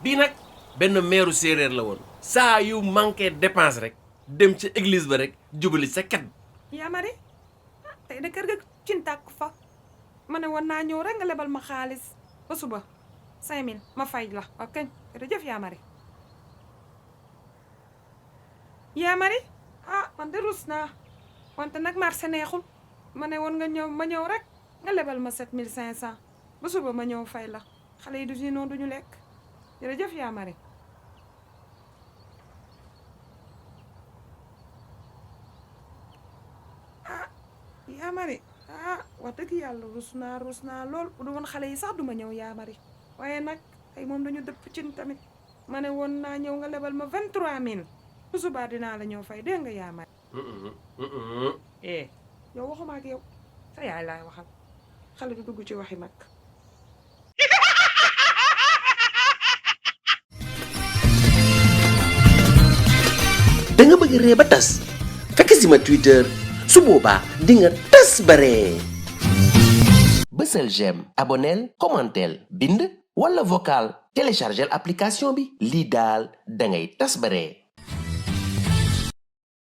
bii nag benn meeru séeréer la woon saa yu manqué dépense rek dem ci église ba rek jubali sa kat. yaa mari tey de kër ga cin tàkku fa ma ne woon naa ñëw rek nga lebal ma xaalis ba suba 5000 ma fay la ok jërëjëf yaa mari man de rus naa wante nag marché neexul ma ne woon nga ñëw ma ñëw rek nga lebal ma 7500 ba suba ma ñëw fay la xale yi du si noonu duñu lekk jërëjëf yaa mari yaa mari wax dëgg yàlla rus naa lool bu du woon xale yi sax duma ñëw yaa mari waaye nag tey moom dañu dëpp cin tamit ma ne woon naa ñëw nga lebal ma 23000 bu subaa dinaa la ñëw fay dégg nga yaa mari yow waxuma ak yow sa yaay laay waxal xale du dugg ci waxi mag. da nga bëgg ree ba tas fekk si ma Twitter su boobaa di nga tas ba ree bësal j'aime abonneel commenteel bind wala vocal téléchargel application bi lii daal da ngay tas ba ree